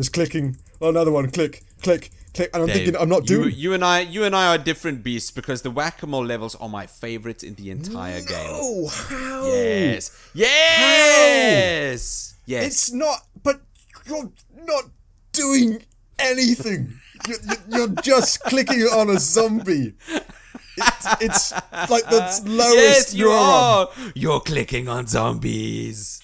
Just clicking. Oh, another one. Click, click, click. And I'm Dave, thinking, I'm not doing... You and I are different beasts because the whack-a-mole levels are my favorites in the entire game. Oh, how? Yes. Yes. It's not... But you're not doing anything. You're just clicking on a zombie. It's like the lowest Yes, you are. You're clicking on zombies.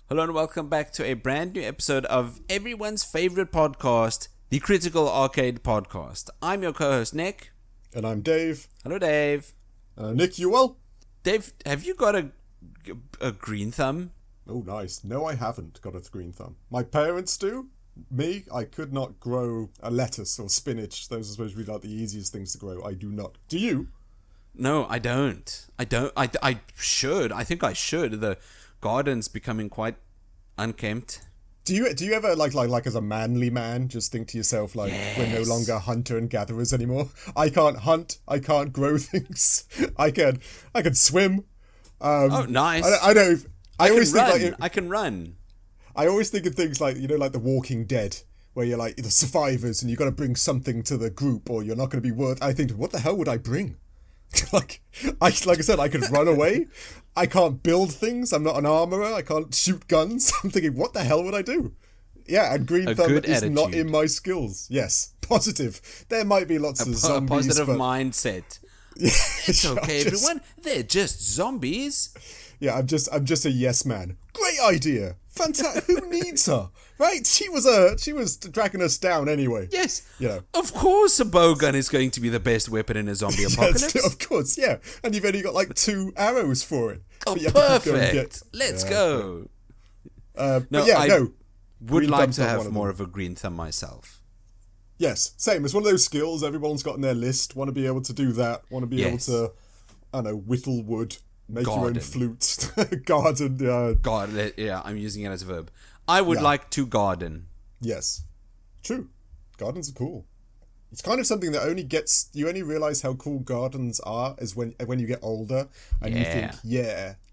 Hello and welcome back to a brand new episode of everyone's favorite podcast, the Critical Arcade Podcast. I'm your co-host, Nick. And I'm Dave. Hello, Dave. Nick, you well? Dave, have you got a green thumb? Oh, nice. No, I haven't got a green thumb. My parents do. Me, I could not grow a lettuce or spinach. Those are supposed to be like the easiest things to grow. I do not. Do you? No, I don't. I should. I think I should. The garden's becoming quite unkempt. Do you ever like as a manly man just think to yourself like, yes, we're no longer hunter and gatherers anymore? I can't hunt. I can't grow things. I can swim. Oh, nice. I don't. I always run. think like I can run. I always think of things like, you know, like The Walking Dead, where you're like the survivors and you got to bring something to the group or you're not going to be worth. I think, what the hell would I bring? like I said, I could run away. I can't build things. I'm not an armorer. I can't shoot guns. I'm thinking, what the hell would I do? Yeah, and green thumb is not in my skills. Yes, positive. There might be lots of zombies. A positive mindset. Yeah, it's okay, everyone. They're just zombies. Yeah, I'm just a yes man. Great idea. Fantastic. Who needs her? Right? She was dragging us down anyway. Yes. You know. Of course a bowgun is going to be the best weapon in a zombie apocalypse. Yes, of course, yeah. And you've only got like 2 arrows for it. Oh, perfect. Let's go. I would like to have more of a green thumb myself. Yes, same. It's one of those skills everyone's got in their list. Want to be able to do that. Want to be able to, I don't know, whittle wood. Make your own flute. Garden. Yeah, I'm using it as a verb. I would like to garden. Yes. True. Gardens are cool. It's kind of something that you only realize how cool gardens are is when you get older and you think,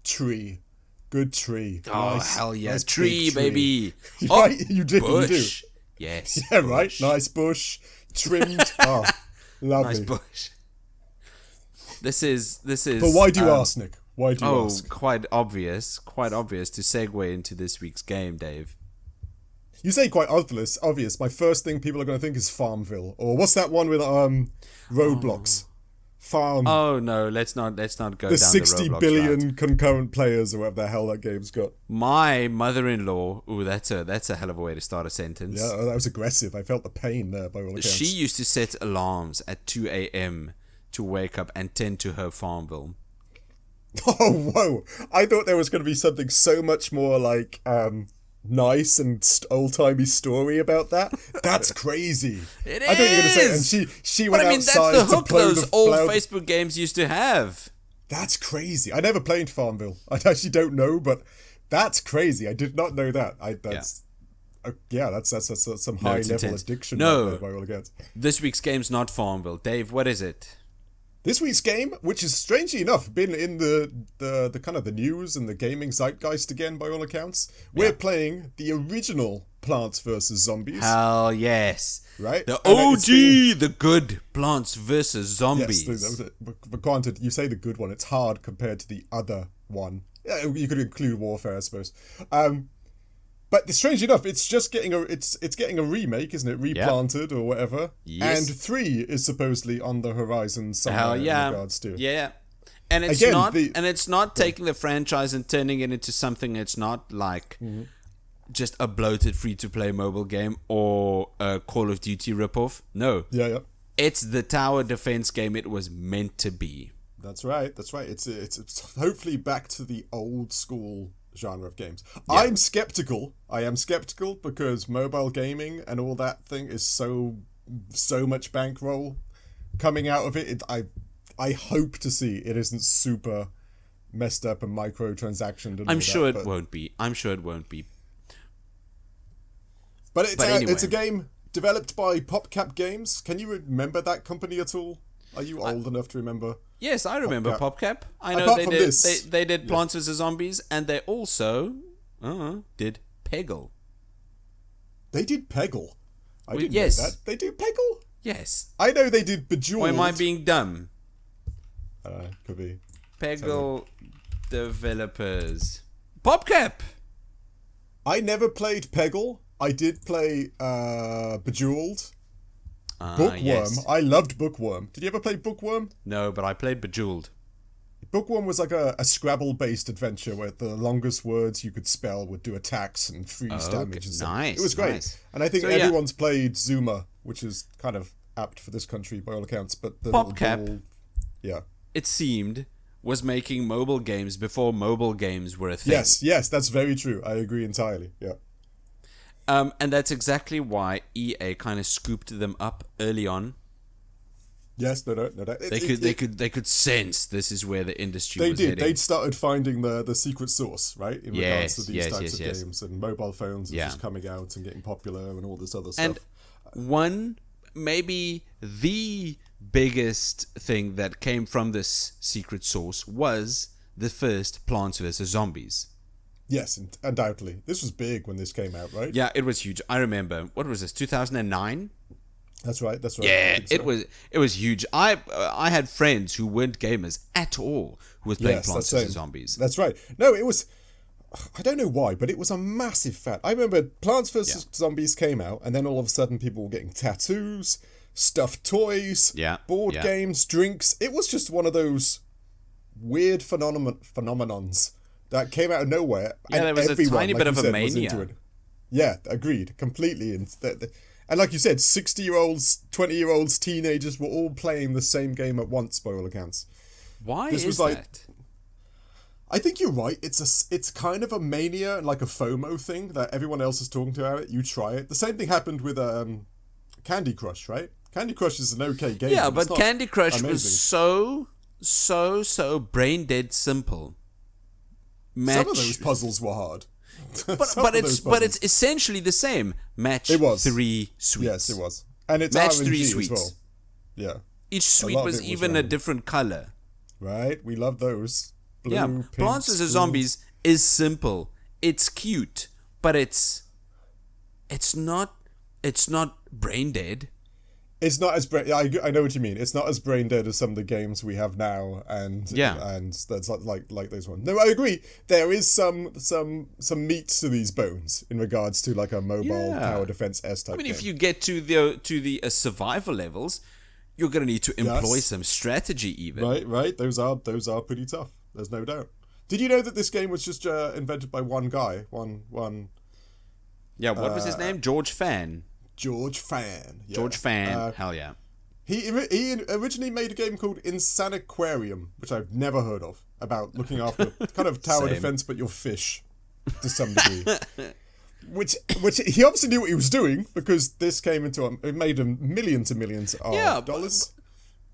tree. Good tree. Oh, nice, hell yeah. nice tree, baby. Right? You do. Bush. Yes. Yeah, bush. Right. Nice bush. Trimmed. Oh, lovely. Nice bush. This is. But why do you ask, Nick? Why do you ask? Quite obvious to segue into this week's game, Dave. You say quite obvious. My first thing people are going to think is Farmville, or what's that one with Roblox? Farm. Oh no, let's not go down the 60 Roblox billion route. concurrent players, or whatever the hell that game's got. My mother-in-law. Ooh, that's a hell of a way to start a sentence. Yeah, that was aggressive. I felt the pain there by all accounts. She used to set alarms at 2 a.m. to wake up and tend to her Farmville. Oh, whoa. I thought there was going to be something so much more like nice and old-timey story about that. That's crazy. It I thought you were going to say, and she went outside that's the hook to blow those old Facebook games used to have. That's crazy. I never played Farmville. I actually don't know, but that's crazy. I did not know that. That's some high-level addiction. No, by all accounts. This week's game's not Farmville. Dave, what is it? This week's game, which is strangely enough been in the kind of the news and the gaming zeitgeist again by all accounts, we're playing the original Plants vs. Zombies. Hell yes. Right? The OG, the good Plants vs. Zombies. Yes, that was it. But granted, you say the good one, it's hard compared to the other one. Yeah, you could include Warfare, I suppose. But strangely enough, it's just getting a remake, isn't it? Replanted or whatever. Yes. And 3 is supposedly on the horizon somewhere in regards to. Yeah. And it's not taking the franchise and turning it into something it's not like just a bloated free-to-play mobile game or a Call of Duty ripoff. No. Yeah. It's the tower defense game it was meant to be. That's right. It's hopefully back to the old school genre of games. Yeah. I am skeptical because mobile gaming and all that thing is so much bankroll coming out of it. I hope to see it isn't super messed up and microtransactioned. I'm sure it won't be. But anyway. It's a game Developed by PopCap Games. Can you remember that company at all? Are you old enough to remember? Yes, I remember PopCap. I know Apart they did Plants vs. Zombies, and they also did Peggle. They did Peggle? I didn't know that. They do Peggle? Yes. I know they did Bejeweled. Or am I being dumb? Could be. Peggle developers. PopCap! I never played Peggle. I did play Bejeweled. Bookworm. Yes. I loved Bookworm. Did you ever play Bookworm? No, but I played Bejeweled. Bookworm was like a Scrabble-based adventure where the longest words you could spell would do attacks and freeze damage and stuff. Nice. It was great. Nice. And I think everyone's played Zuma, which is kind of apt for this country by all accounts. But the PopCap, yeah, it seemed, was making mobile games before mobile games were a thing. Yes, that's very true. I agree entirely. Yeah. And that's exactly why EA kind of scooped them up early on. Yes, no. They could sense this is where the industry was heading. They'd started finding the secret sauce, right? In regards to these types of games, and mobile phones are just coming out and getting popular and all this other stuff. And maybe the biggest thing that came from this secret sauce was the first Plants vs. Zombies. Yes, undoubtedly. This was big when this came out, right? Yeah, it was huge. I remember. What was this? 2009? That's right. Yeah, so. It was huge. I had friends who weren't gamers at all who was playing Plants vs. Zombies. That's right. No, it was. I don't know why, but it was a massive fad. I remember Plants vs. Zombies came out, and then all of a sudden people were getting tattoos, stuffed toys, board games, drinks. It was just one of those weird phenomenons that came out of nowhere. Yeah, there was a tiny bit of a mania. Yeah, agreed. Completely. And like you said, 60-year-olds, 20-year-olds, teenagers were all playing the same game at once, by all accounts. Why is that? I think you're right. It's kind of a mania and like a FOMO thing that everyone else is talking about it. You try it. The same thing happened with Candy Crush, right? Candy Crush is an okay game. Yeah, but Candy Crush was so brain dead simple. Some of those puzzles were hard. but it's essentially the same. Match 3 suites. Yes, it was. And it's Match RNG 3 suites. As well. Yeah. Each suite was even a different color. Right? We love those. Blue, pink, Plants vs. Zombies is simple. It's cute, but it's not brain dead. It's not as I know what you mean. It's not as brain dead as some of the games we have now, and that's like those ones. No, I agree. There is some meat to these bones in regards to like a mobile tower defense type. I mean, game. if you get to the survival levels, you're gonna need to employ some strategy. Even right. Those are pretty tough. There's no doubt. Did you know that this game was just invented by one guy? One. Yeah. What was his name? George Fan. George Fan. Yeah. George Fan, hell yeah. He originally made a game called Insaniquarium, which I've never heard of, about looking after kind of tower defense, but your fish to some degree. which he obviously knew what he was doing, because this came into it made him millions and millions of dollars.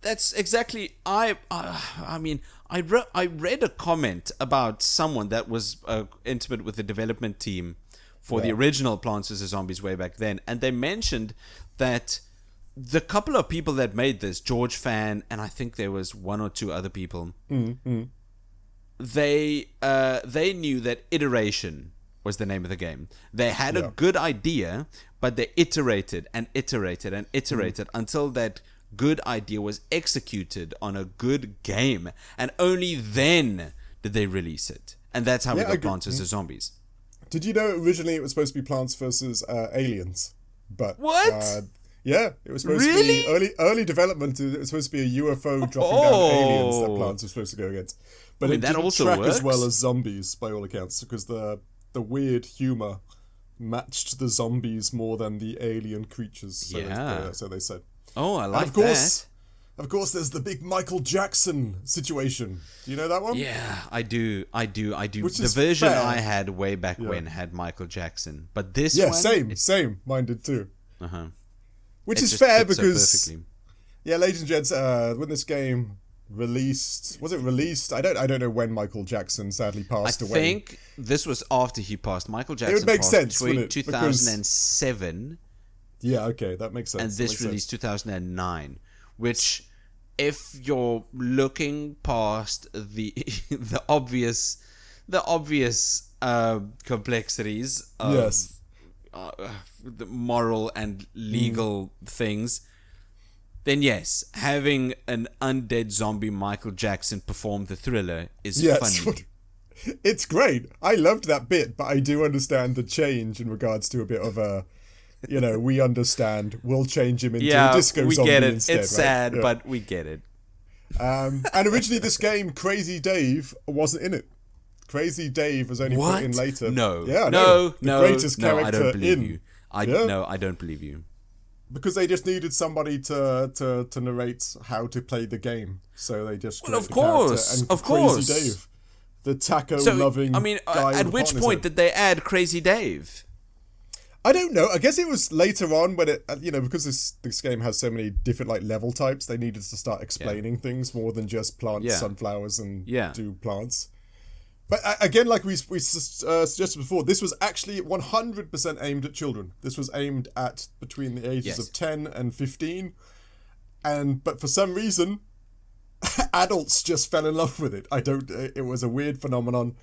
That's exactly I mean I read a comment about someone that was intimate with the development team for the original Plants vs. Zombies way back then, and they mentioned that the couple of people that made this, George Fan, and I think there was one or two other people, they knew that iteration was the name of the game. They had a good idea, but they iterated and iterated and iterated until that good idea was executed on a good game, and only then did they release it. And that's how we got Plants vs. Zombies. Did you know originally it was supposed to be Plants vs. Aliens? But what? Yeah, it was supposed to be early development. It was supposed to be a UFO dropping down aliens that Plants was supposed to go against. But it didn't track as well as Zombies, by all accounts, because the weird humor matched the zombies more than the alien creatures. So they said. Oh, I like that. Of course, there's the big Michael Jackson situation. Do you know that one? Yeah, I do. The version I had way back when had Michael Jackson, but this one... Yeah, same. Mine did too. Which is fair because... Yeah, ladies and gents, when this game released... Was it released? I don't know when Michael Jackson sadly passed away. I think this was after he passed. Michael Jackson passed between 2007 Yeah, okay, that makes sense. And this released 2009, which, if you're looking past the the obvious complexities of the moral and legal things, then yes, having an undead zombie Michael Jackson perform the Thriller is funny. It's great. I loved that bit, but I do understand the change in regards to a bit of a, we understand. We'll change him into a disco zombie get it. Instead, it's sad, but we get it. And originally this game, Crazy Dave wasn't in it. Crazy Dave was only put in later. No. Yeah, no. The greatest character I don't believe in. You. No, I don't believe you. Because they just needed somebody to narrate how to play the game. So they just of course. Crazy Dave, the taco-loving guy at which point did they add Crazy Dave? I don't know. I guess it was later on when it, because this game has so many different level types, they needed to start explaining things more than just plant sunflowers and do plants. But again, like we suggested before, this was actually 100% aimed at children. This was aimed at between the ages of 10 and 15. But for some reason, adults just fell in love with it. It was a weird phenomenon.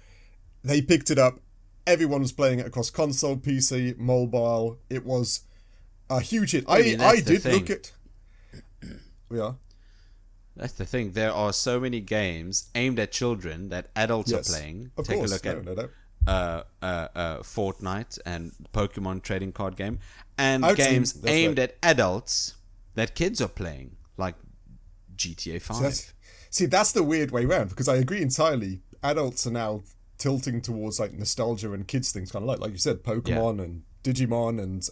They picked it up. Everyone was playing it across console, PC, mobile. It was a huge hit. I did look at... Yeah. That's the thing. There are so many games aimed at children that adults are playing. Take a look at Fortnite and Pokemon trading card game, and games aimed at adults that kids are playing, like GTA 5. That's the weird way around, because I agree entirely. Adults are now tilting towards nostalgia and kids things, kind of like you said, Pokemon and Digimon and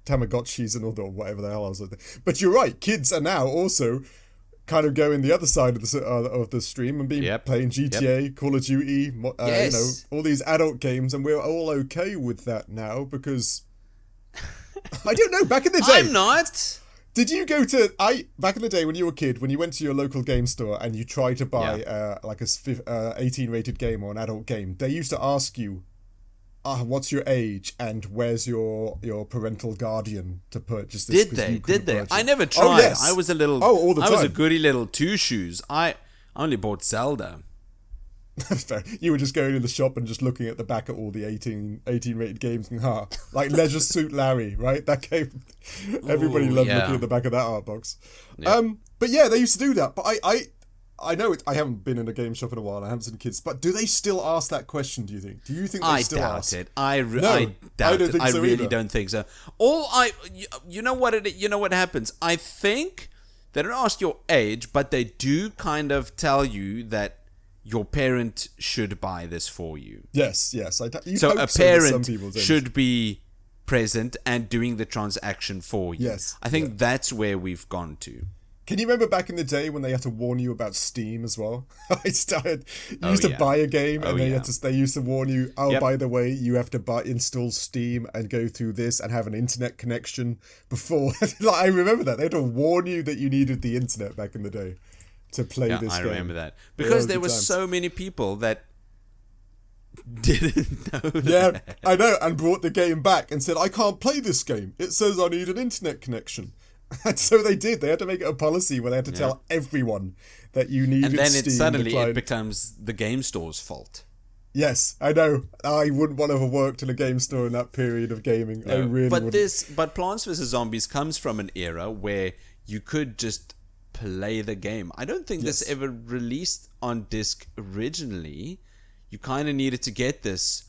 Tamagotchis and all the whatever the hell else. But you're right. Kids are now also kind of going the other side of the stream and playing GTA, Call of Duty, all these adult games, and we're all okay with that now because I don't know. Back in the day, I'm not. Did you go to back in the day when you were a kid, when you went to your local game store and you tried to buy a 18 rated game or an adult game, they used to ask you, what's your age and where's your parental guardian to purchase this? Did they? I never tried. Oh, yes. I was a little. All the time. I was a goody little two shoes. I only bought Zelda. Fair. You were just going to the shop and just looking at the back at all the 18 rated games and like Leisure Suit Larry, right? That game. Everybody loved looking at the back of that art box. Yeah. But yeah, they used to do that. But I know I haven't been in a game shop in a while. I haven't seen kids. But do they still ask that question, do you think? Do you think they still ask? I doubt it. I really don't think so. You know what happens? I think they don't ask your age, but they do kind of tell you that your parent should buy this for you. Yes. So a parent should be present and doing the transaction for you. Yes. I think that's where we've gone to. Can you remember back in the day when they had to warn you about Steam as well? You used to buy a game and they used to warn you, by the way, you have to install Steam and go through this and have an internet connection before. I remember that. They had to warn you that you needed the internet back in the day to play this game. I remember that. Because there were so many people that didn't know that. Yeah, I know, and brought the game back and said, I can't play this game. It says I need an internet connection. And so they did. They had to make it a policy where they had to tell everyone that you needed Steam. And then suddenly it becomes the game store's fault. Yes, I know. I wouldn't want to have worked in a game store in that period of gaming. No. I really wouldn't. But Plants vs. Zombies comes from an era where you could just play the game. I don't think this ever released on disc originally. You kind of needed to get this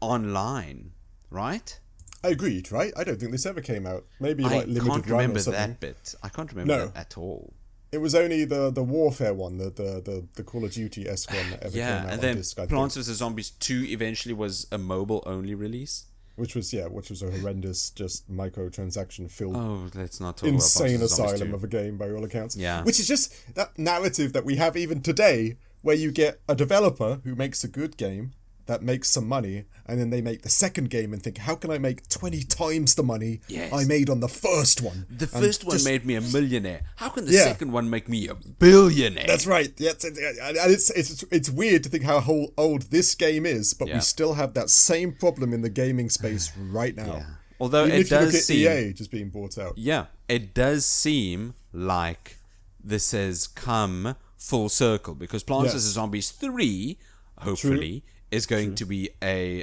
online, right? I agreed, right? I don't think this ever came out. Maybe limited run or something. I can't remember that bit. I can't remember that at all. It was only the Warfare one, the Call of Duty-esque one that ever came out and then on disc, Plants vs. Zombies 2 eventually was a mobile-only release. Which was a horrendous, just microtransaction-filled, let's not talk insane about asylum of a game by all accounts. Yeah. Which is just that narrative that we have even today, where you get a developer who makes a good game, that makes some money, and then they make the second game and think, how can I make 20 times the money I made on the first one? The first one made me a millionaire. How can the second one make me a billionaire? That's right. Yes, and it's weird to think how old this game is, but we still have that same problem in the gaming space right now. Although Even it if you look does at seem, EA just being bought out. yeah, it does seem like this has come full circle because Plants vs Zombies 3, hopefully, is going to be a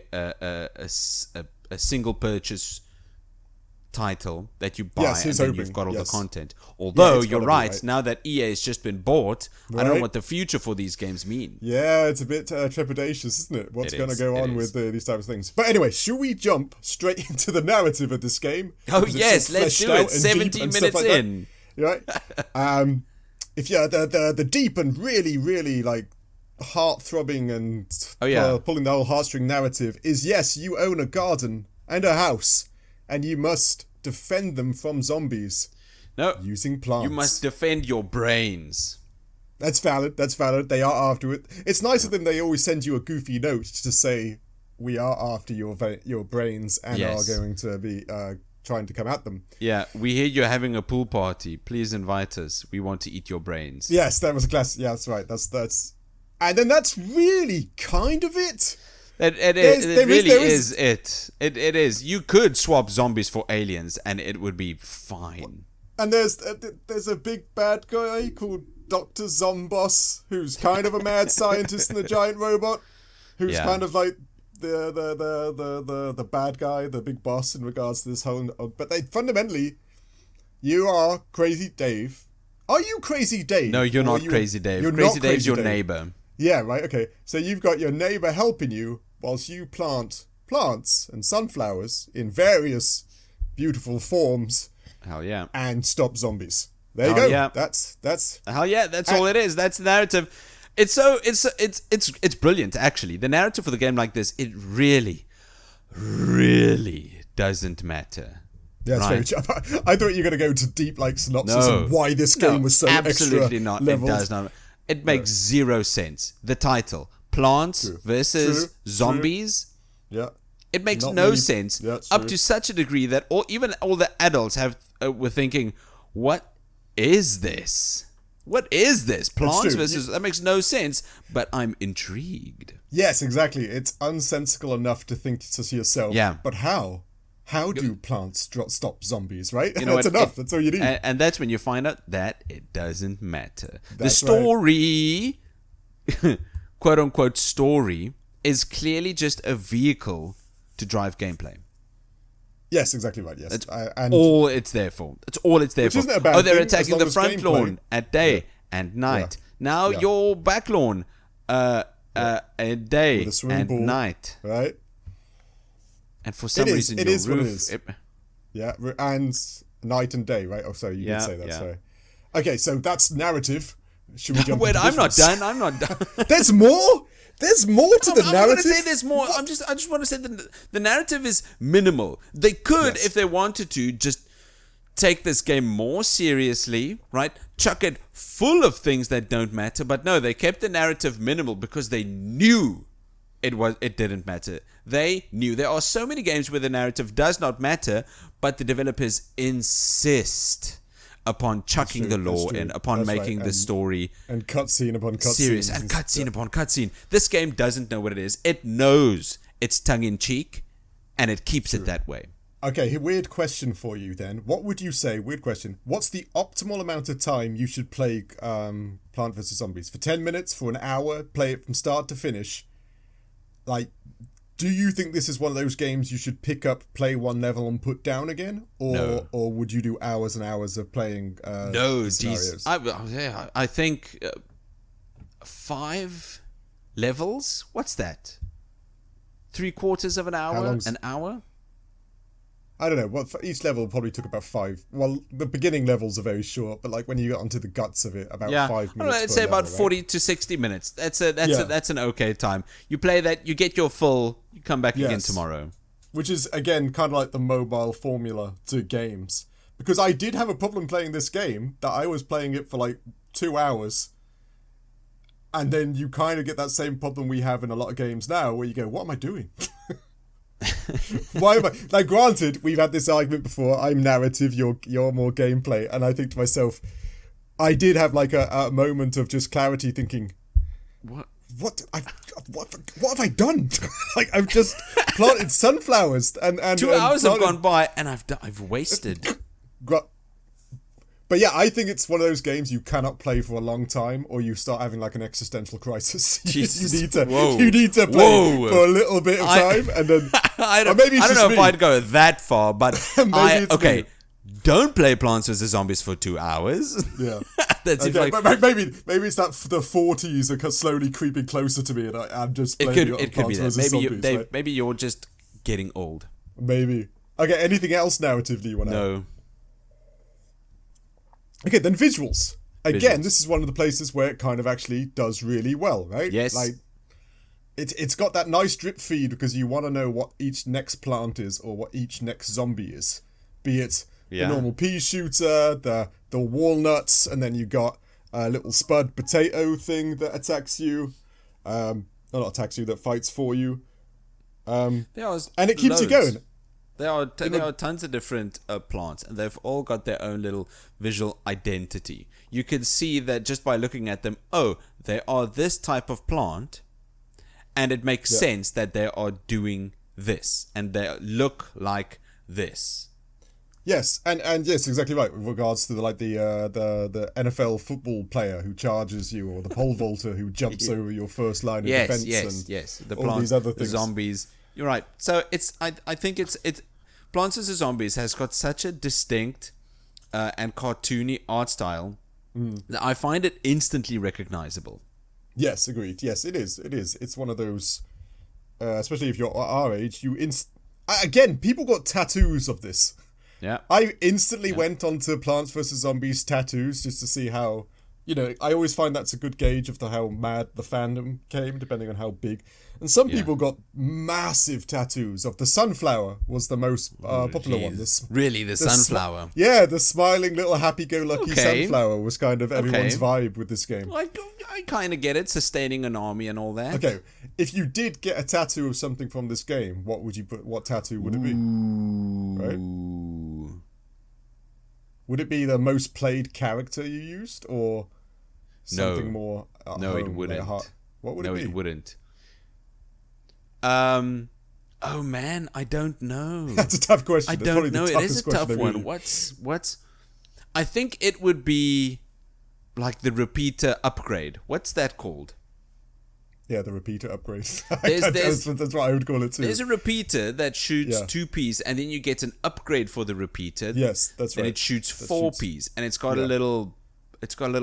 single purchase title that you buy and then you've got all the content. Although you're right, now that EA has just been bought, I don't know what the future for these games mean. Yeah, it's a bit trepidatious, isn't it? What's going to go on with these types of things? But anyway, should we jump straight into the narrative of this game? Oh yes, let's do it. 17 minutes in. Right? If the deep and really, really like heart-throbbing and pulling the whole heartstring narrative is, yes, you own a garden and a house, and you must defend them from zombies. No, using plants. You must defend your brains. That's valid. They are after it. It's nice of them. They always send you a goofy note to say, we are after your brains and are going to be trying to come at them. Yeah, we hear you're having a pool party. Please invite us. We want to eat your brains. Yes, that was a classic. Yeah, that's right. That's, and then that's really kind of it. It is. It is. You could swap zombies for aliens, and it would be fine. And there's a big bad guy called Dr. Zomboss, who's kind of a mad scientist and a giant robot, who's kind of like the bad guy, the big boss in regards to this whole. But they fundamentally, you are Crazy Dave. Are you Crazy Dave? No, you're not Crazy Dave. Crazy Dave's your neighbor. Yeah, right. Okay, so you've got your neighbor helping you whilst you plant plants and sunflowers in various beautiful forms. Hell yeah! And stop zombies. There you go. Yeah. That's hell yeah. That's all it is. That's the narrative. It's brilliant actually. The narrative for the game like this, it really doesn't matter. Yeah, that's very true. I thought you were going to go into deep like synopsis of why this game was so absolutely extra not. leveled. It does not. It makes zero sense. The title, Plants versus Zombies. Yeah. It makes no sense up to such a degree that even all the adults were thinking, what is this? What is this? Plants versus... That makes no sense, but I'm intrigued. Yes, exactly. It's unsensical enough to think to yourself, but how? How do plants stop zombies, right? That's enough. That's all you need. And that's when you find out that it doesn't matter. The story, quote-unquote story, is clearly just a vehicle to drive gameplay. Yes, exactly right, yes. That's all it's there for. That's all it's there for. Isn't a bad they're thing, attacking the front lawn at day and night. Now your back lawn at day and pool, night. Right? And for some reason your roof... What it is. Yeah, and night and day, right? Oh, sorry, you did say that, sorry. Okay, so that's narrative. Should we jump Wait, into I'm not done. There's more? There's more to the narrative? I'm going to say there's more. I just want to say the narrative is minimal. They could, if they wanted to, just take this game more seriously, right? Chuck it full of things that don't matter. But no, they kept the narrative minimal because they knew it didn't matter. They knew. There are so many games where the narrative does not matter, but the developers insist upon chucking the lore in, upon making the story and cutscene upon cutscene serious and cutscene upon cutscene. This game doesn't know what it is. It knows it's tongue in cheek, and it keeps it that way. Okay, weird question for you then. What would you say? Weird question. What's the optimal amount of time you should play Plant vs Zombies? For 10 minutes? For an hour? Play it from start to finish? Like, do you think this is one of those games you should pick up, play one level, and put down again, or would you do hours and hours of playing? No, geez, I think 5 levels. What's that? 3/4 of an hour? An hour? I don't know. Well, each level probably took about 5. Well, the beginning levels are very short, but like when you get onto the guts of it, about 5 minutes. I'd say about 40 to 60 minutes. That's an okay time. You play that, you get your full. You come back again tomorrow. Which is again kind of like the mobile formula to games, because I did have a problem playing this game that I was playing it for like 2 hours, and then you kind of get that same problem we have in a lot of games now, where you go, "What am I doing?" Why am I like? Granted, we've had this argument before. I'm narrative, you're more gameplay, and I think to myself, I did have like a moment of just clarity, thinking, what? what have I done? Like, I've just planted sunflowers and 2 hours have gone by and I've wasted. But yeah, I think it's one of those games you cannot play for a long time, or you start having like an existential crisis. Jesus. You need to play for a little bit of time, and then I don't know if I'd go that far, but don't play Plants vs Zombies for 2 hours. Yeah, that's okay, like, but maybe it's that the 40s are slowly creeping closer to me, and I'm just playing it could be that. Zombies, right? Maybe you're just getting old. Maybe. Okay, anything else narratively you want to? No. Okay, then visuals. Again, this is one of the places where it kind of actually does really well, right? Yes. Like, it's got that nice drip feed because you want to know what each next plant is or what each next zombie is. Be it the normal pea shooter, the walnuts, and then you got a little spud potato thing that attacks you. Not attacks you, that fights for you. And it keeps you going. There are tons of different plants, and they've all got their own little visual identity. You can see that just by looking at them, they are this type of plant, and it makes sense that they are doing this, and they look like this. Yes, and yes, exactly right. With regards to the NFL football player who charges you, or the pole vaulter who jumps over your first line of defense, the all these other things. The zombies. You're right. So I think it's Plants vs Zombies has got such a distinct and cartoony art style that I find it instantly recognizable. Yes, agreed. Yes, it is. It's one of those, especially if you're our age. Again, people got tattoos of this. Yeah. I instantly went onto Plants vs Zombies tattoos just to see how. I always find that's a good gauge of how mad the fandom came, depending on how big. And some people got massive tattoos of the sunflower was the most popular one. The sunflower? The smiling little happy-go-lucky sunflower was kind of everyone's vibe with this game. I kind of get it, sustaining an army and all that. Okay, if you did get a tattoo of something from this game, what would you put? What tattoo would it be? Right? Would it be the most played character you used, or something more? No, it wouldn't. What would it be? No, it wouldn't. Oh man, I don't know. That's a tough question. I don't know. It is a tough one. What's? I think it would be like the repeater upgrade. What's that called? Yeah, the repeater upgrade. That's what I would call it too. There's a repeater that shoots 2 Ps, and then you get an upgrade for the repeater. Yes, that's right. And it shoots 4 Ps, and it's got a little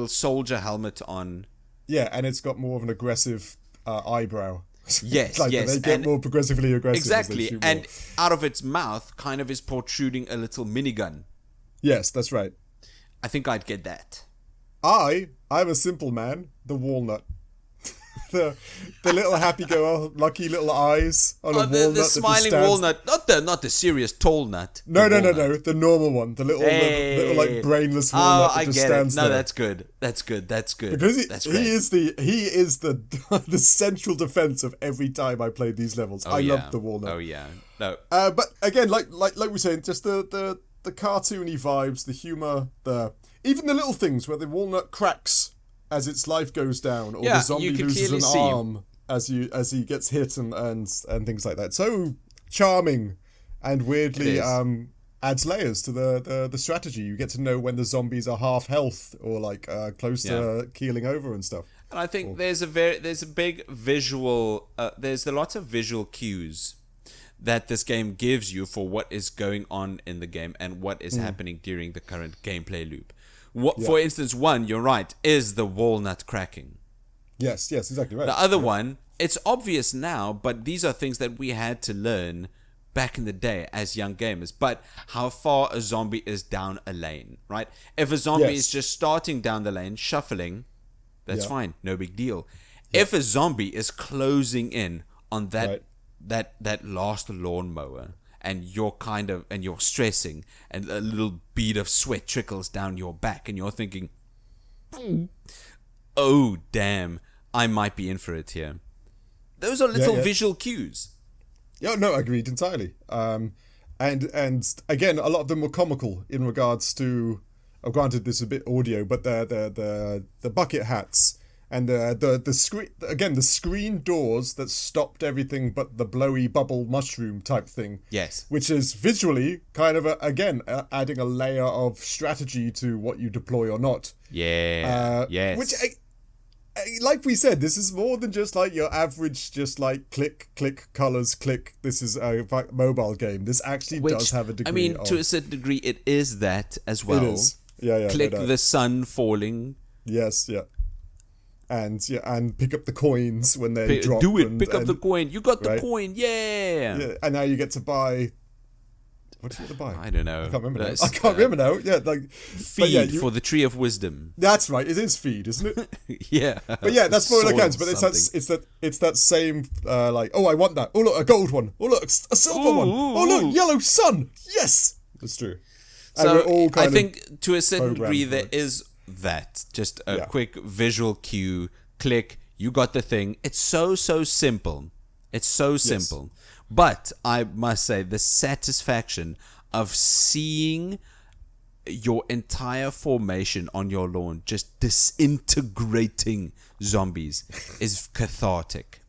soldier helmet on. Yeah, and it's got more of an aggressive eyebrow. Yes, They get more progressively aggressive. Exactly, and out of its mouth kind of is protruding a little minigun. Yes, that's right. I think I'd get that. I'm a simple man. The walnut. the little happy-go-lucky little eyes on a walnut. The smiling walnut, not the serious tall nut. No, the normal one, the little like brainless walnut that just stands there. No, that's good. That's good. Because he is the the central defense of every time I played these levels. I love the walnut. Oh yeah, no. But again, like we were saying, just the cartoony vibes, the humor, even the little things where the walnut cracks as its life goes down, or the zombie loses an arm as he gets hit and things like that. So charming, and weirdly adds layers to the strategy. You get to know when the zombies are half health or like close to keeling over and stuff. And I think there's a big visual. There's a lot of visual cues that this game gives you for what is going on in the game and what is happening during the current gameplay loop. For instance, one, you're right, is the walnut cracking. Yes, exactly right. The other one, it's obvious now, but these are things that we had to learn back in the day as young gamers. But how far a zombie is down a lane, right? If a zombie is just starting down the lane, shuffling, that's fine, no big deal. If a zombie is closing in on that last lawnmower, and you're stressing, and a little bead of sweat trickles down your back, and you're thinking, oh damn, I might be in for it here. Those are little visual cues. Yeah, no, agreed entirely. And again, a lot of them were comical in regards to. Granted, this is a bit audio, but the bucket hats And the screen again, the screen doors that stopped everything but the blowy bubble mushroom type thing. Yes. Which is visually kind of adding a layer of strategy to what you deploy or not. Yeah. Yes. Which, like we said, this is more than just like your average, just like click, colors, click. This is a mobile game. This actually does have a degree. I mean, to a certain degree, it is that as well. It is. Yeah. Click the sun falling. Yes. Yeah. And pick up the coins when they drop. Pick up the coin. You got the coin, yeah. And now you get to buy. What do you get to buy? I don't know. I can't remember now. Yeah, like feed for the tree of wisdom. That's right. It is feed, isn't it? Yeah. But yeah, that's more accounts. But it's that same like, oh, I want that. Oh look, a gold one. Oh look, a silver one. Oh look, yellow sun. Yes, that's true. So I think to a certain degree there is that just a quick visual cue, click, you got the thing. It's so simple. It's so simple. But I must say the satisfaction of seeing your entire formation on your lawn just disintegrating zombies is cathartic.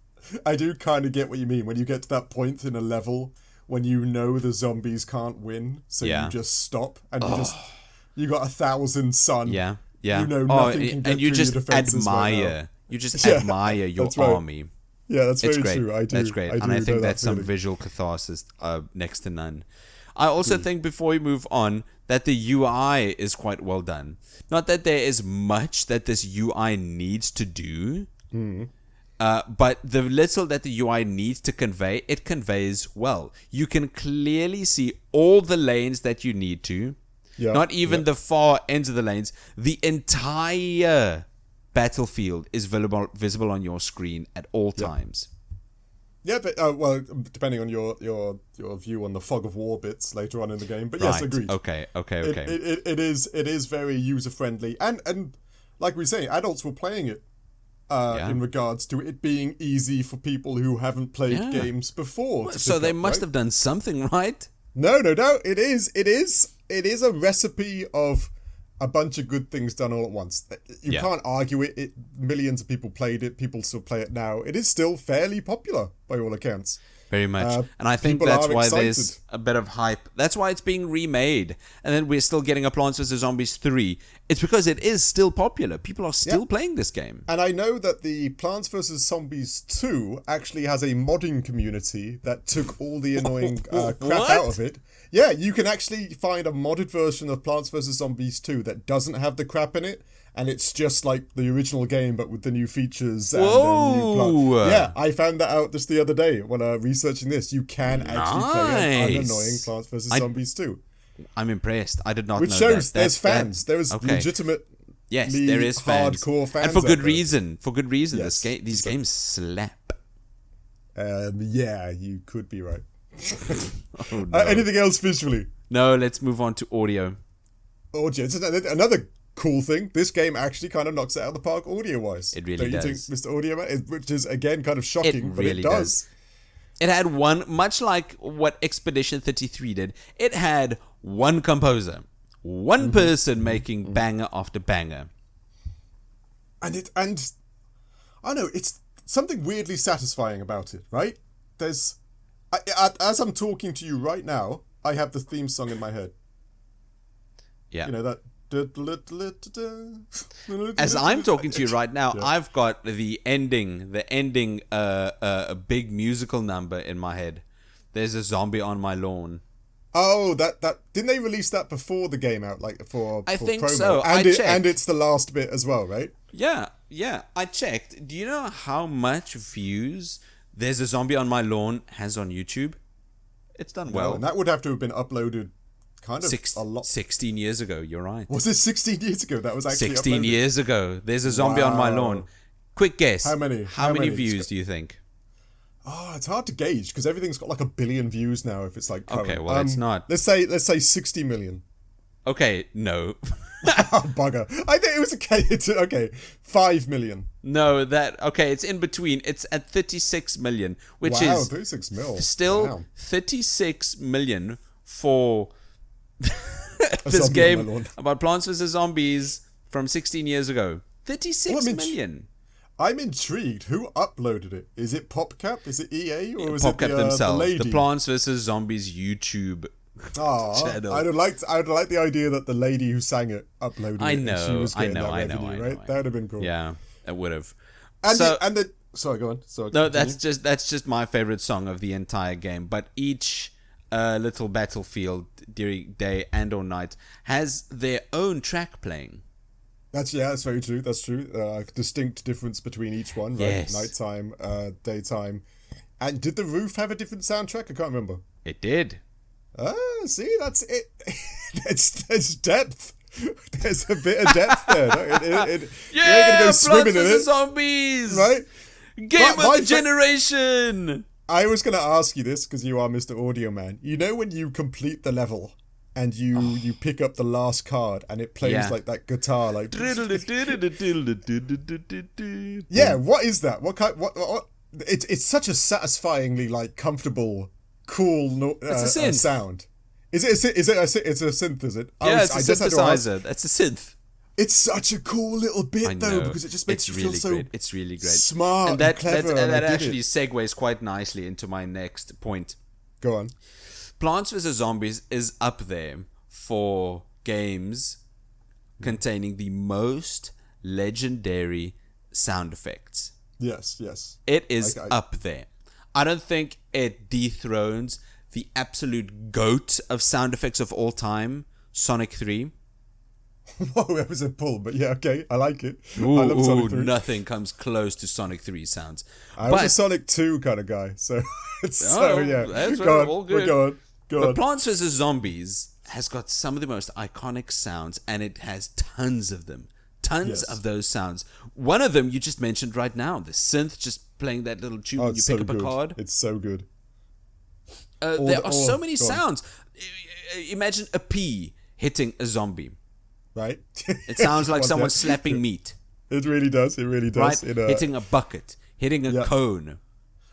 I do kind of get what you mean when you get to that point in a level when you know the zombies can't win, so you just stop and you got 1,000 sun. Yeah. You know nothing can get and you through just your defenses admire. Right now. You just admire your army. Yeah, that's very great. true. I do. That's great. And I think that's some visual catharsis next to none. I also think before we move on that the UI is quite well done. Not that there is much that this UI needs to do, but the little that the UI needs to convey, it conveys well. You can clearly see all the lanes that you need to. Yeah, not even the far ends of the lanes. The entire battlefield is visible on your screen at all times. Yeah, but well, depending on your view on the fog of war bits later on in the game. But yes, agreed. Okay. It is very user friendly, and like we say, adults were playing it in regards to it being easy for people who haven't played games before. So they must have done something right. No. It is a recipe of a bunch of good things done all at once. You can't argue it. Millions of people played it. People still play it now. It is still fairly popular by all accounts. Very much. And I think that's why there's a bit of hype. That's why it's being remade. And then we're still getting a Plants vs. Zombies 3. It's because it is still popular. People are still playing this game. And I know that the Plants vs. Zombies 2 actually has a modding community that took all the annoying crap out of it. Yeah, you can actually find a modded version of Plants vs. Zombies 2 that doesn't have the crap in it. And it's just like the original game, but with the new features and the new plot. Yeah, I found that out just the other day when researching this. You can actually play an annoying Plants vs. Zombies 2. I'm impressed. I did not know that. Which shows there's fans. There is legitimate, there is hardcore fans, and for good reason. For good reason. Yes. These games slap. Yeah, you could be right. Oh, no. Anything else visually? No. Let's move on to audio. Audio. It's another cool thing. This game actually kind of knocks it out of the park audio-wise. It really does. Don't you think, Mr. Audio Man? Which is, again, kind of shocking, but it does. It had much like what Expedition 33 did, it had one composer, one person making banger after banger. And I don't know, it's something weirdly satisfying about it, right? As I'm talking to you right now, I have the theme song in my head. Yeah. You know that. As I'm talking to you right now, I've got the ending, big musical number in my head. There's a zombie on my lawn. Oh, that didn't they release that before the game out, like for think promo? So. And it's the last bit as well, right? Yeah. I checked. Do you know how much views There's a Zombie on My Lawn has on YouTube? It's done well. And that would have to have been uploaded kind of a lot. 16 years ago, you're right. Was it 16 years ago that was actually 16 uploaded? years ago. There's a Zombie on My Lawn. Quick guess. How many? How many views do you think? Oh, it's hard to gauge because everything's got like 1 billion views now if it's like current. Okay, well, it's not. Let's say 60 million. Okay, no. Oh, bugger. I think it was okay. 5 million. No, it's in between. It's at 36 million, which is 36 mil. Still 36 million for this game about Plants vs. Zombies from 16 years ago. 36 million. I'm intrigued. Who uploaded it? Is it PopCap? Is it EA? Or is PopCap it themselves? the lady? The Plants vs. Zombies YouTube channel. I would like the idea that the lady who sang it uploaded it. I And she was know, getting that revenue, right? That would have been cool. Yeah, it would have. Sorry, go on. Sorry, no, that's just my favorite song of the entire game. But each little battlefield during day and or night has their own track playing. That's very true. That's true. Distinct difference between each one, right? Yes. Nighttime, daytime. And did the roof have a different soundtrack? I can't remember. It did. See, that's it. There's depth. There's a bit of depth there. You're gonna go swimming in it. Zombies, right? Game of the generation. I was gonna ask you this because you are Mr. Audio Man. You know when you complete the level and you pick up the last card and it plays like that guitar, like yeah. What is that? What kind? What? It's such a satisfyingly like comfortable, cool it's a synth. Sound. Is it? It's a synth, is it? Yeah, it's a synthesizer. That's a synth. It's such a cool little bit though, because it just makes you feel so It's really great. Smart and clever. That actually segues quite nicely into my next point. Go on. Plants vs. Zombies is up there for games containing the most legendary sound effects. Yes. It is up there. I don't think it dethrones the absolute GOAT of sound effects of all time, Sonic 3. Whoa, that was a pull, but yeah, okay, I like it. I love Sonic 3. Nothing comes close to Sonic 3 sounds. I was a Sonic 2 kind of guy, so yeah. That's go on, all good. Go But on. Plants vs. Zombies has got some of the most iconic sounds, and it has tons of them. Tons of those sounds. One of them you just mentioned right now, the synth just playing that little tune when you pick up a card. It's so good. There are so many sounds. Imagine a pea hitting a zombie. Right? It sounds like someone slapping meat. It really does. Right? Hitting a bucket. Hitting a cone.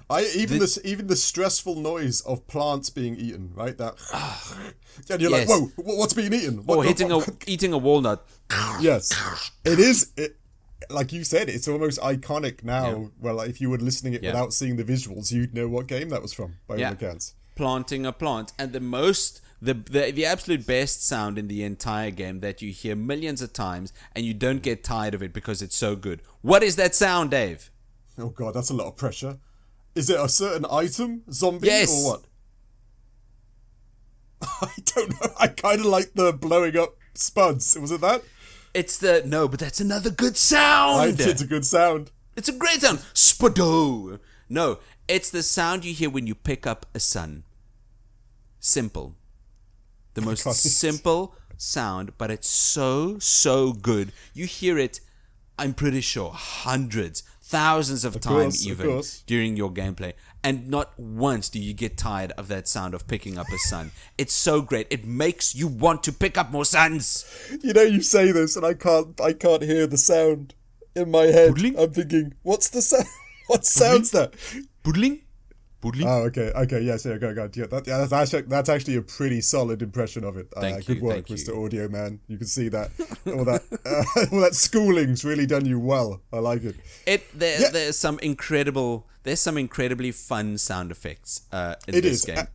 Even the stressful noise of plants being eaten, right? That and you're like, whoa, what's being eaten? Eating a walnut. Yes, it is. Like you said, it's almost iconic now. Yeah. Well, if you were listening it without seeing the visuals, you'd know what game that was from by all accounts. Planting a plant, and the absolute best sound in the entire game that you hear millions of times, and you don't get tired of it because it's so good. What is that sound, Dave? Oh God, that's a lot of pressure. Is it a certain item, zombie, or what? I don't know. I kind of like the blowing up spuds. Was it that? But that's another good sound. It's a good sound. It's a great sound. Spado. No, it's the sound you hear when you pick up a sun. Simple. The most simple sound, but it's so good. You hear it, I'm pretty sure, hundreds, thousands of times even during your gameplay. And not once do you get tired of that sound of picking up a sun. It's so great. It makes you want to pick up more suns. You know, you say this and I can't hear the sound in my head. Boodling? I'm thinking, what's the sound? What sound's that? Boodling? Oh, okay, yes, go. Yeah, that's actually a pretty solid impression of it. Good work, Mr. Audio Man. You can see that all that schooling's really done you well. I like it. There's some incredibly fun sound effects in this game.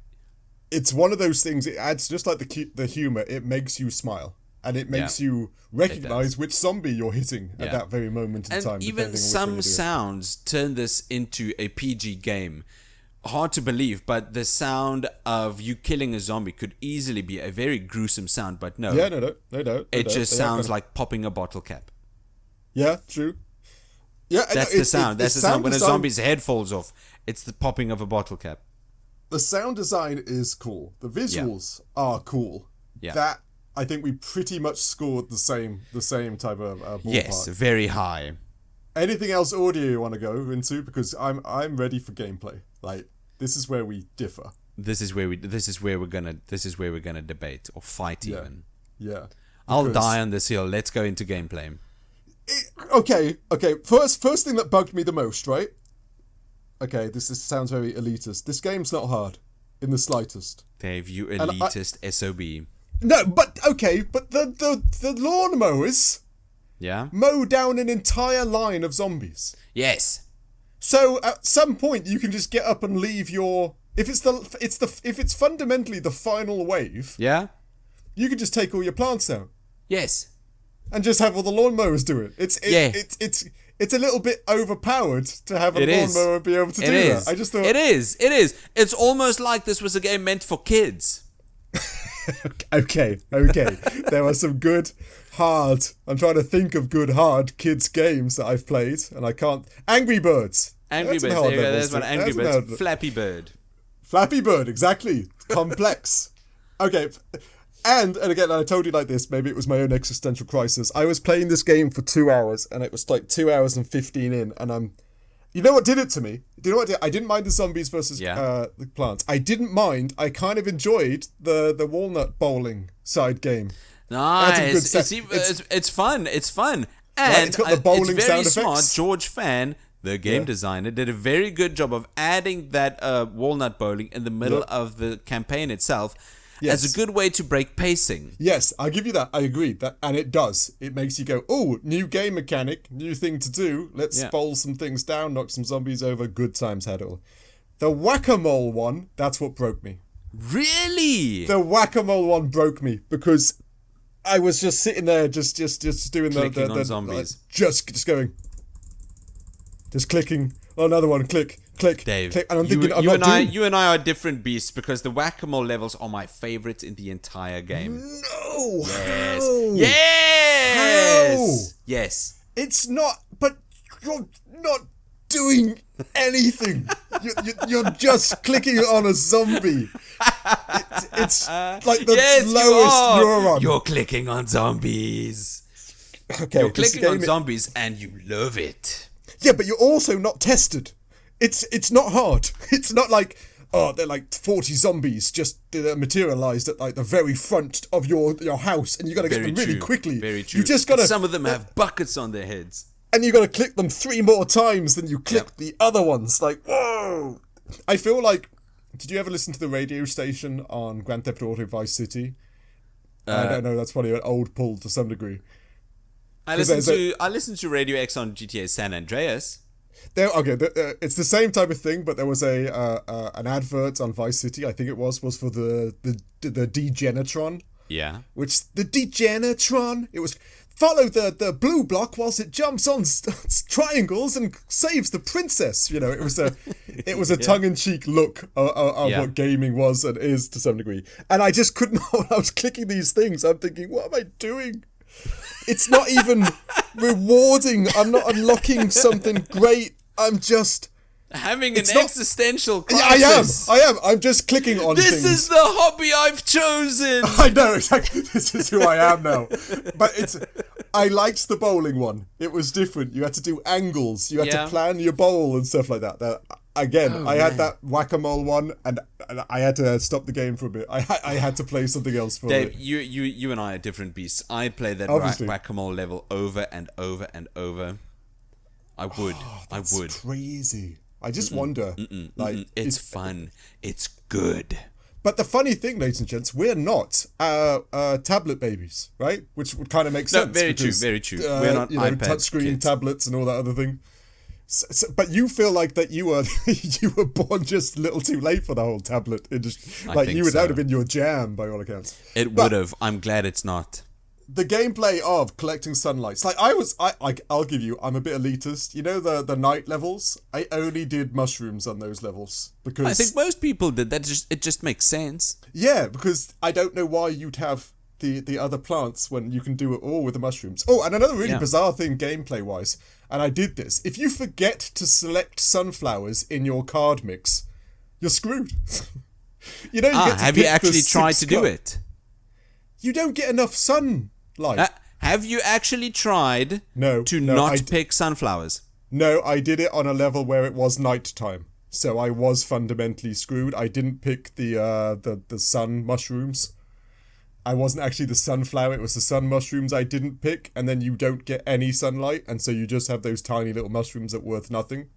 It's one of those things. It adds just like the humor. It makes you smile. And it makes you recognize which zombie you're hitting at that very moment in time. And even some sounds turn this into a PG game. Hard to believe, but the sound of you killing a zombie could easily be a very gruesome sound, but no. Yeah, no. It just sounds like popping a bottle cap. Yeah, true. Yeah, that's the sound. That's the sound when a zombie's head falls off. It's the popping of a bottle cap. The sound design is cool. The visuals are cool. Yeah. That I think we pretty much scored the same type of ballpark. Yes, very high. Anything else audio you want to go into? Because I'm ready for gameplay. Like, this is where we differ. This is where we're gonna debate or fight even. Yeah. I'll die on this hill. Let's go into gameplay. Okay. First thing that bugged me the most, right? Okay, this sounds very elitist. This game's not hard in the slightest. Dave, you elitist SOB. No, but okay, but the lawnmowers, Yeah. mow down an entire line of zombies. Yes. So at some point you can just get up and leave your. If it's fundamentally the final wave. Yeah. You can just take all your plants out. Yes. And just have all the lawnmowers do it. It's a little bit overpowered to have a lawnmower be able to do that. I just thought it is. It's almost like this was a game meant for kids. Okay. There are some good, hard. I'm trying to think of good, hard kids games that I've played, and I can't. Angry Birds. Angry Birds. There you go. There's one. Angry Birds. Flappy Bird. Flappy Bird. Exactly. Complex. Okay. And again, I told you like this, maybe it was my own existential crisis. I was playing this game for 2 hours, and it was like 2 hours and 15 in, and you know what did it to me? Do you know what did? I didn't mind the zombies versus the plants. I didn't mind. I kind of enjoyed the walnut bowling side game. Nice. It's fun. It's fun. And right, it's got the bowling it's very sound smart. effects. George Fan, the game designer, did a very good job of adding that walnut bowling in the middle of the campaign itself. Yes. As a good way to break pacing. Yes, I'll give you that. I agree. And it does. It makes you go, oh, new game mechanic, new thing to do. Let's bowl some things down, knock some zombies over. Good times had it all. The whack-a-mole one, that's what broke me. Really? The whack-a-mole one broke me because I was just sitting there just doing clicking the on zombies. Just going. Just clicking. Oh, another one. Click. Dave, click, and I'm thinking, you and I are different beasts because the whack-a-mole levels are my favorites in the entire game. No, yes, how? yes, how? Yes. It's not, but you're not doing anything. You're just clicking on a zombie. It's like the lowest neuron. You're clicking on zombies. Okay, you're clicking on zombies, and you love it. Yeah, but you're also not tested. It's not hard. It's not like, oh, they're like 40 zombies just materialized at like the very front of your house, and you got to get them really quickly. Very true. You just got to. Some of them have buckets on their heads, and you got to click them 3 more times than you click the other ones. Like, whoa! I feel like. Did you ever listen to the radio station on Grand Theft Auto Vice City? I don't know. That's probably an old pull to some degree. I listened to Radio X on GTA San Andreas. It's the same type of thing, but there was an advert on Vice City. I think it was for the Degenitron. Yeah. Which the Degenitron, it was follow the blue block whilst it jumps on triangles and saves the princess. You know, it was a tongue-in-cheek look of what gaming was and is to some degree. And I just couldn't. When I was clicking these things, I'm thinking, what am I doing? It's not even rewarding. I'm not unlocking something great. I'm just having an existential crisis. I am. I'm just clicking on things. This is the hobby I've chosen. I know, exactly. This is who I am now. But I liked the bowling one. It was different. You had to do angles. You had to plan your bowl and stuff like that. Again, I had that whack-a-mole one, and I had to stop the game for a bit. I had to play something else for Dave, it. you and I are different beasts. I'd play that whack-a-mole level over and over and over. I would. That's I would. Crazy. I just wonder. It's fun. It's good. But the funny thing, ladies and gents, we're not tablet babies, right? Which would kind of make sense. Very true. We're not iPad touchscreen kids. Tablets and all that other thing. But you feel like that you were born just a little too late for the whole tablet industry. Like that would have been your jam by all accounts. It would have. I'm glad it's not. The gameplay of collecting sunlights, like I'll give you, I'm a bit elitist. You know the night levels? I only did mushrooms on those levels because I think most people did that. It just makes sense. Yeah, because I don't know why you'd have the other plants when you can do it all with the mushrooms. Oh, and another really bizarre thing gameplay wise, and I did this. If you forget to select sunflowers in your card mix, you're screwed. You know, have you actually tried to do it? You don't get enough sunlight. Have you actually tried to not pick sunflowers? No, I did it on a level where it was nighttime. So I was fundamentally screwed. I didn't pick the sun mushrooms. I wasn't actually the sunflower, it was the sun mushrooms I didn't pick, and then you don't get any sunlight, and so you just have those tiny little mushrooms that are worth nothing.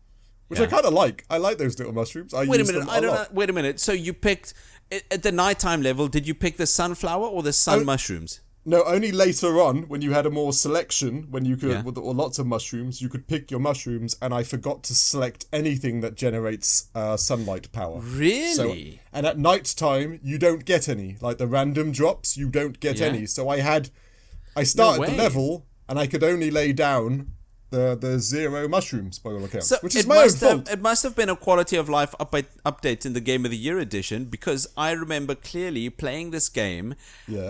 Which I kind of like. I like those little mushrooms. Wait a minute. So you picked, at the nighttime level, did you pick the sunflower or the sun mushrooms? No, only later on, when you had a more selection, when you could, or lots of mushrooms, you could pick your mushrooms, and I forgot to select anything that generates sunlight power. Really? So, and at night time, you don't get any. Like the random drops, you don't get any. So I started the level, and I could only lay down the 0 mushrooms by all accounts, so which is my own fault. It must have been a quality of life update in the Game of the Year edition, because I remember clearly playing this game,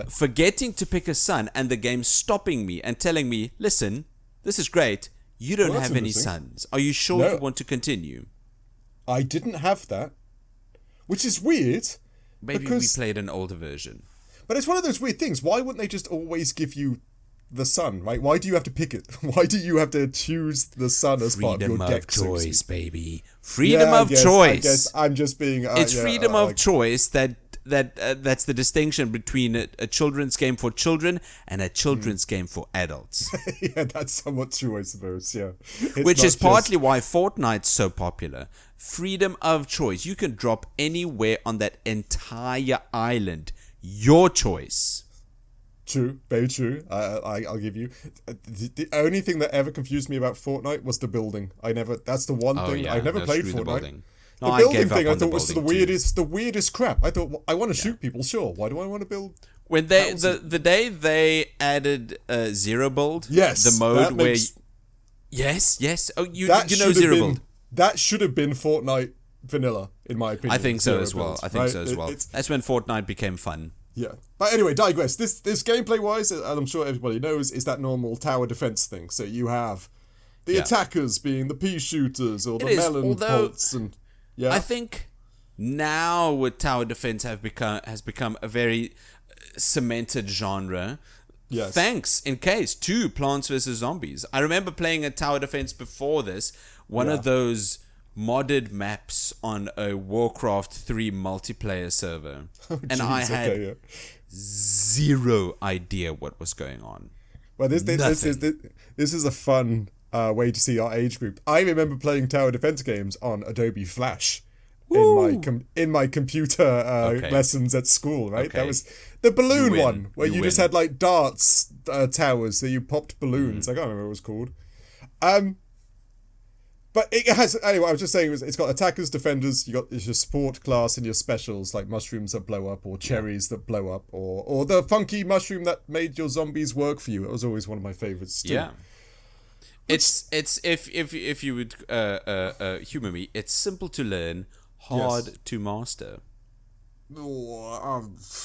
forgetting to pick a sun, and the game stopping me and telling me, listen, this is great, you don't have any suns. Are you sure you want to continue? I didn't have that, which is weird. Maybe we played an older version. But it's one of those weird things. Why wouldn't they just always give you the sun, right? Why do you have to pick it? Why do you have to choose the sun as part of your deck? Freedom of choice, baby. Freedom of choice. I guess I'm just being... it's freedom of choice that's the distinction between a children's game for children and a children's game for adults. Yeah, that's somewhat true, I suppose, yeah. Which is partly why Fortnite's so popular. Freedom of choice. You can drop anywhere on that entire island. Your choice. True, very true. I'll give you. The only thing that ever confused me about Fortnite was the building. That's the one thing. I never played Fortnite. The building thing I thought was the weirdest crap. I thought, I want to shoot people, sure. Why do I want to build? When the day they added Zero Build, the mode where yes. Oh, you know Zero Build. That should have been Fortnite vanilla, in my opinion. I think so as well. That's when Fortnite became fun. Yeah. But anyway, digress. This gameplay-wise, and I'm sure everybody knows, is that normal tower defense thing. So you have the attackers being the pea shooters or the melon bolts. And I think now with tower defense has become a very cemented genre. Yes. Thanks, in case, to Plants vs. Zombies. I remember playing a tower defense before this. One of those modded maps on a Warcraft 3 multiplayer server. And I had zero idea what was going on. Well, this is a fun way to see our age group. I remember playing tower defense games on Adobe Flash in my computer lessons at school, right? That was the balloon one, where you just had like darts towers, so you popped balloons. I can't remember what it was called. But it has, anyway, I was just saying, it's got attackers, defenders, you got your support class and your specials, like mushrooms that blow up, or cherries that blow up, or the funky mushroom that made your zombies work for you. It was always one of my favorites too. Yeah. It's if you would humor me, it's simple to learn, hard to master.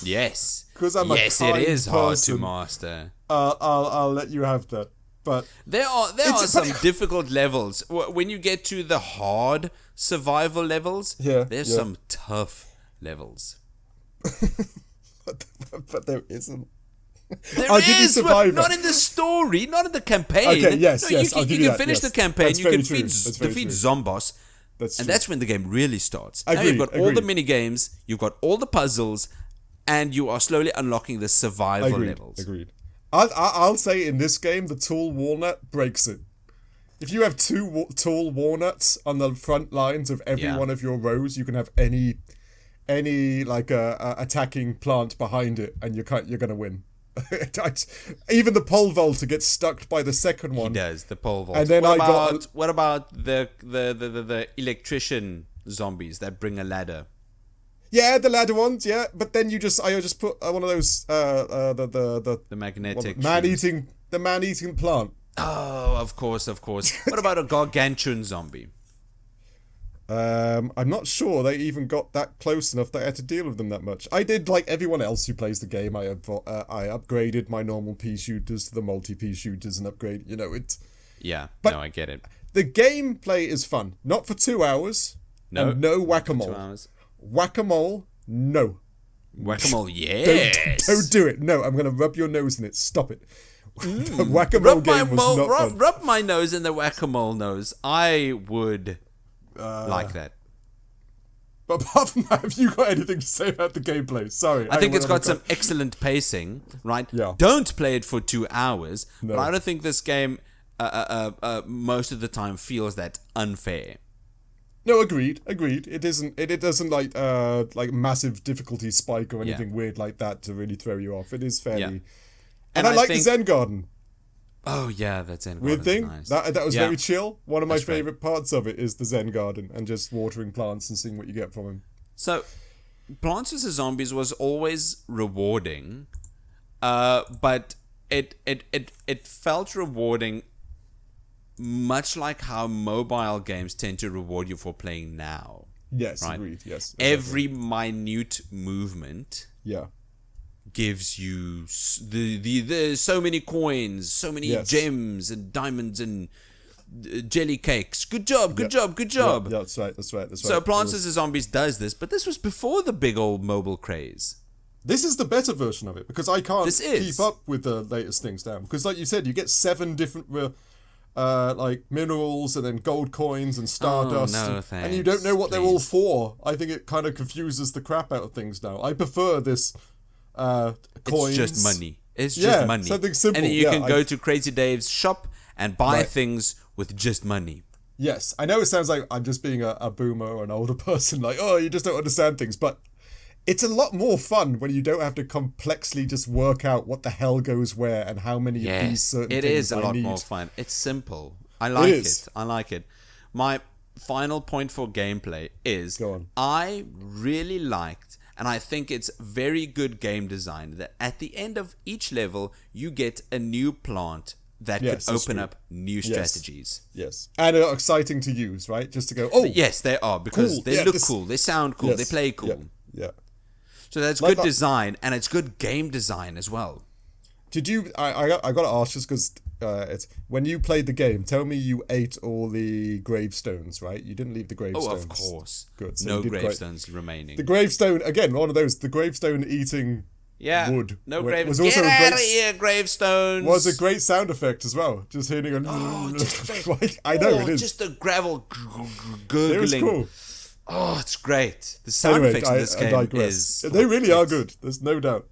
Yes. Because I'm it is hard to master. I'll let you have that. But there are some difficult levels. When you get to the hard survival levels, there's some tough levels. but there isn't. I'll give you Survivor. Not in the story, not in the campaign. Okay, yes. You I'll give you you can finish the campaign, That's you can very defeat Zomboss, and that's when the game really starts. Agreed, now you've got all the mini games, you've got all the puzzles, and you are slowly unlocking the survival levels. Agreed. I'll say in this game, the tall walnut breaks it. If you have two tall walnuts on the front lines of every one of your rows, you can have any like attacking plant behind it, and you're gonna win. Even the pole vaulter gets stuck by the second one. He does, the pole vaulter. And then what about the electrician zombies that bring a ladder? Yeah, the ladder ones, yeah. But then I just put one of those the magnetic man-eating plant. Oh, of course. What about a gargantuan zombie? I'm not sure they even got that close enough that I had to deal with them that much. I did like everyone else who plays the game. I upgraded my normal pea shooters to the multi-pea shooters and upgrade. You know it. Yeah, but I get it. The gameplay is fun, not for 2 hours. No whack-a-mole. 2 hours. Whack-a-mole, no. Whack-a-mole, yes. Don't do it. No, I'm going to rub your nose in it. Stop it. The whack-a-mole game was not fun. Rub my nose in the whack-a-mole nose. I would like that. But apart from that, have you got anything to say about the gameplay? Sorry. I think it's got some excellent pacing, right? Yeah. Don't play it for 2 hours. No. But I don't think this game most of the time feels that unfair. No, agreed. It doesn't like massive difficulty spike or anything weird like that to really throw you off. It is fairly And I like the Zen Garden. Oh yeah, that Zen Weird Garden's thing. nice. That was very chill. One of my That's great. favorite parts of it is the Zen Garden and just watering plants and seeing what you get from them. So, Plants vs Zombies was always rewarding, but it felt rewarding, much like how mobile games tend to reward you for playing now. Yes, right? agreed. Yes, exactly. Every minute movement. Yeah. Gives you the so many coins, so many gems and diamonds and jelly cakes. Good job. Yeah, that's right. So Plants vs Zombies does this, but this was before the big old mobile craze. This is the better version of it because I can't keep up with the latest things now. Because like you said, you get 7 different like minerals and then gold coins and stardust, and you don't know what they're all for. I think it kind of confuses the crap out of things now. I prefer this. Coins. It's just money. It's just money. Something simple. And then you can go to Crazy Dave's shop and buy things with just money. Yes, I know it sounds like I'm just being a boomer or an older person, like, oh, you just don't understand things, but it's a lot more fun when you don't have to complexly just work out what the hell goes where and how many of these certain things I need. It is a lot more fun. It's simple. I like it. My final point for gameplay is I really liked, and I think it's very good game design, that at the end of each level you get a new plant that could open up new strategies. Yes. And are exciting to use, right? Just to go, oh! Yes, they are, because they look cool, they sound cool, they play cool. Yeah. So that's good design, and it's good game design as well. Did you... I got to ask just because it's... When you played the game, tell me you ate all the gravestones, right? You didn't leave the gravestones. Oh, of course. Good. So no gravestones remaining. The gravestone, again, one of those, the gravestone eating wood. No gravestones. Get out of here, gravestones! Was a great sound effect as well. Just hitting a... I know, it is. Just the gravel gurgling. It was cool. Oh, it's great. The sound effects in this game is... They really are good. There's no doubt.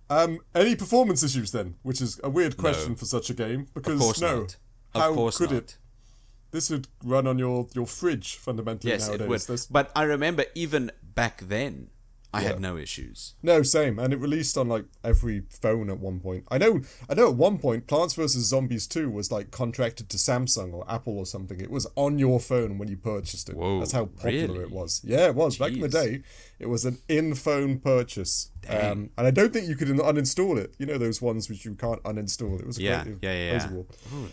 Any performance issues then? Which is a weird question for such a game. Because of course not. How could it? This would run on your fridge fundamentally nowadays. Yes, it would. But I remember even back then, I had no issues. No, same. And it released on like every phone at one point. I know at one point Plants vs Zombies 2 was like contracted to Samsung or Apple or something. It was on your phone when you purchased it. Whoa, that's how popular it was. Yeah, it was. Jeez. Back in the day, it was an in-phone purchase. And I don't think you could uninstall it. You know those ones which you can't uninstall. It was yeah. Oh,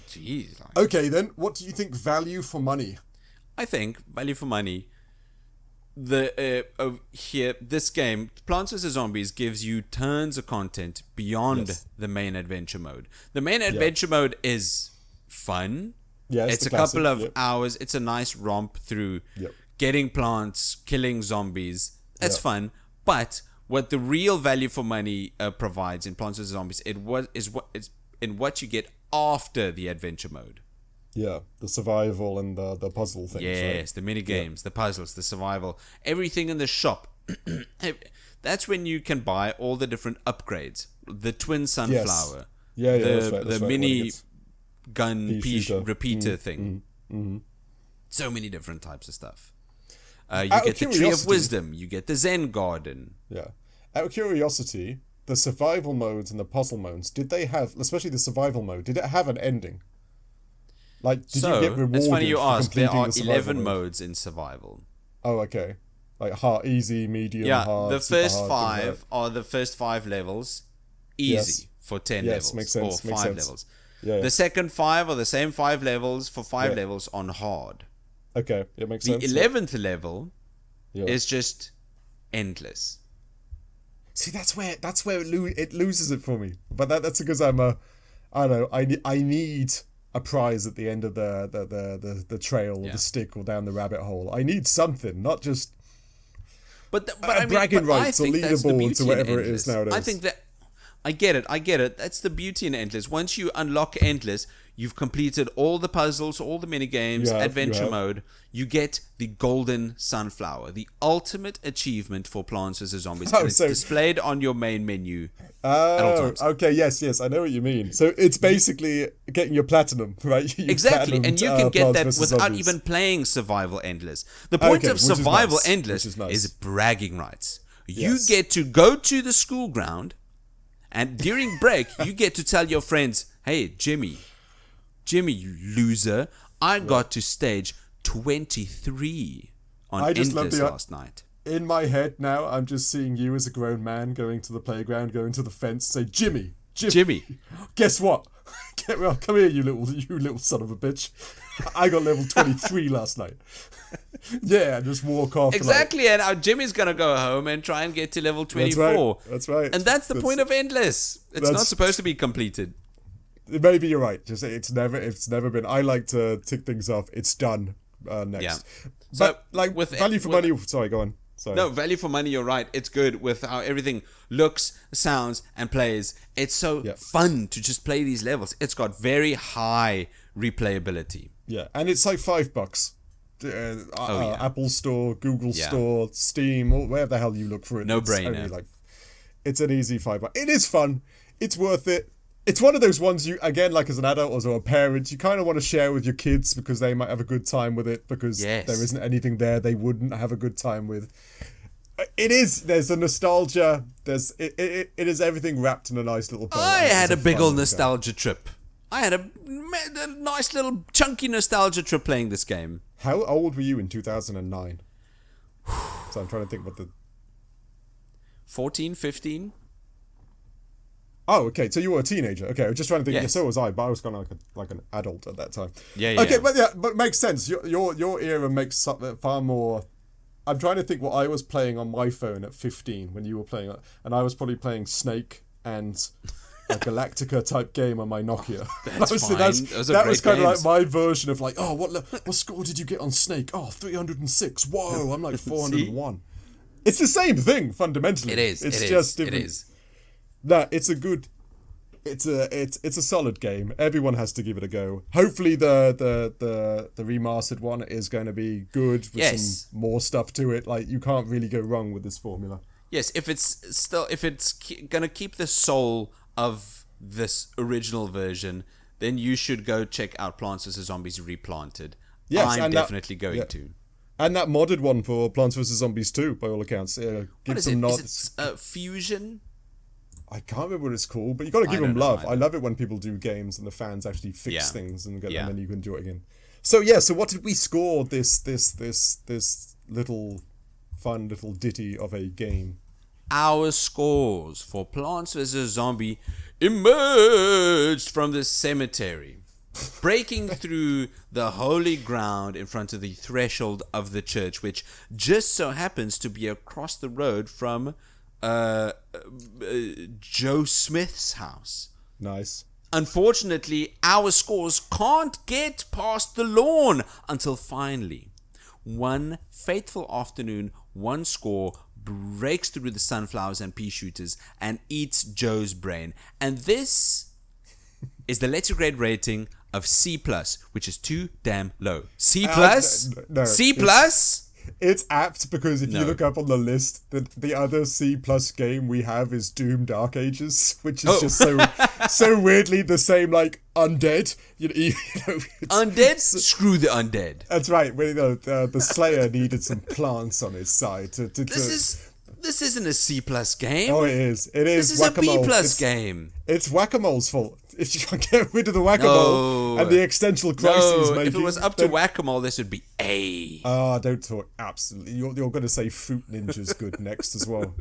jeez. Okay, then. What do you think value for money? I think value for money... this game, Plants vs Zombies, gives you tons of content beyond the main adventure mode. The main adventure mode is fun. It's a couple of hours. It's a nice romp through getting plants, killing zombies. It's fun. But what the real value for money provides in Plants vs Zombies, is what you get after the adventure mode. Yeah, the survival and the puzzle things. Yes, right? The mini games, the puzzles, the survival, everything in the shop. That's when you can buy all the different upgrades. The twin sunflower. That's the mini gun repeater thing. So many different types of stuff. You get the Tree of Wisdom. You get the Zen Garden. Yeah. Out of curiosity, the survival modes and the puzzle modes, did they have, especially the survival mode, did it have an ending? Like, did you get rewarded? It's funny you ask. There are 11 modes in survival. Oh, okay. Like hard, easy, medium, hard. The first five are the first 5 levels. Easy for 10 levels. Makes sense. Or 5 levels. Yeah. The second 5 are the same 5 levels for 5 levels on hard. Okay, it makes sense. The 11th level is just endless. See, that's where it loses it for me. But that's because I don't know. I need a prize at the end of the trail or the stick or down the rabbit hole. I need something, not just bragging rights or leaderboards or whatever it is nowadays. I think that I get it. That's the beauty in Endless. Once you unlock Endless, you've completed all the puzzles, all the minigames, adventure mode. You get the golden sunflower, the ultimate achievement for Plants vs Zombies. And it's displayed on your main menu at all times. Okay, yes, I know what you mean. So it's basically getting your platinum, right? Exactly, and you can get that without even playing Survival Endless. The point of Survival Endless is bragging rights. You get to go to the school ground And during break, you get to tell your friends, hey, Jimmy, you loser, I got to stage 23 on Endless last night. In my head now, I'm just seeing you as a grown man going to the playground, going to the fence, say, Jimmy, guess what? Come here, you little son of a bitch. I got level 23 last night. Yeah, just walk off. Exactly, and our Jimmy's going to go home and try and get to level 24. That's right. And that's the point of Endless. It's not supposed to be completed. Maybe you're right. Just it's never been. I like to tick things off. It's done next. Yeah. But so with value for money. Sorry, go on. Sorry. No, value for money. You're right. It's good with how everything looks, sounds, and plays. It's so fun to just play these levels. It's got very high replayability. Yeah, and it's like $5. Apple Store, Google Store, Steam, or wherever the hell you look for it. No brainer. It's an easy $5. It is fun. It's worth it. It's one of those ones you, again, like as an adult or as a parent, you kind of want to share with your kids because they might have a good time with it because there isn't anything there they wouldn't have a good time with. It is. There's a nostalgia. It is everything wrapped in a nice little bow. I had a big old nostalgia trip. I had a nice little chunky nostalgia trip playing this game. How old were you in 2009? So I'm trying to think what the... 14, 15? Oh, okay. So you were a teenager. Okay, I was just trying to think. Yes. Yeah, so was I, but I was kind of like an adult at that time. Yeah. Okay, but it makes sense. Your era makes something far more. I'm trying to think what I was playing on my phone at 15 when you were playing, and I was probably playing Snake and a Galactica type game on my Nokia. That's that was kind of like my version of like, what score did you get on Snake? Oh, 306. Whoa, I'm like 401. It's the same thing fundamentally. It is. It's just different. It is. No, it's a solid game. Everyone has to give it a go. Hopefully the remastered one is going to be good with some more stuff to it. Like you can't really go wrong with this formula. Yes, if it's going to keep the soul of this original version, then you should go check out Plants vs Zombies Replanted. Yes, I'm definitely going to. And that modded one for Plants vs Zombies 2, by all accounts. Give some nods. Is it Fusion? I can't remember what it's called, but you got to give them love. I love it when people do games and the fans actually fix things and then you can do it again. So so what did we score this little fun little ditty of a game? Our scores for Plants vs Zombie emerged from the cemetery, breaking through the holy ground in front of the threshold of the church, which just so happens to be across the road from Joe Smith's house. Nice. Unfortunately, our scores can't get past the lawn until finally, one fateful afternoon, one score breaks through the sunflowers and pea shooters and eats Joe's brain. And this is the letter grade rating of C+, which is too damn low. C+? No, C+? It's apt because if you look up on the list, the other C+ game we have is Doom Dark Ages, which is just so weirdly the same, like undead. You know undead? Screw the undead. That's right. The Slayer needed some plants on his side This isn't a C+ game. Oh, it is. This is Whack-A-Mole. a B+ game. It's Whack-A-Mole's fault. If you can't get rid of the Whack-A-Mole and the existential crisis making... if it was up to Whack-A-Mole, this would be A. Don't talk. Absolutely. You're going to say Fruit Ninja's good next as well.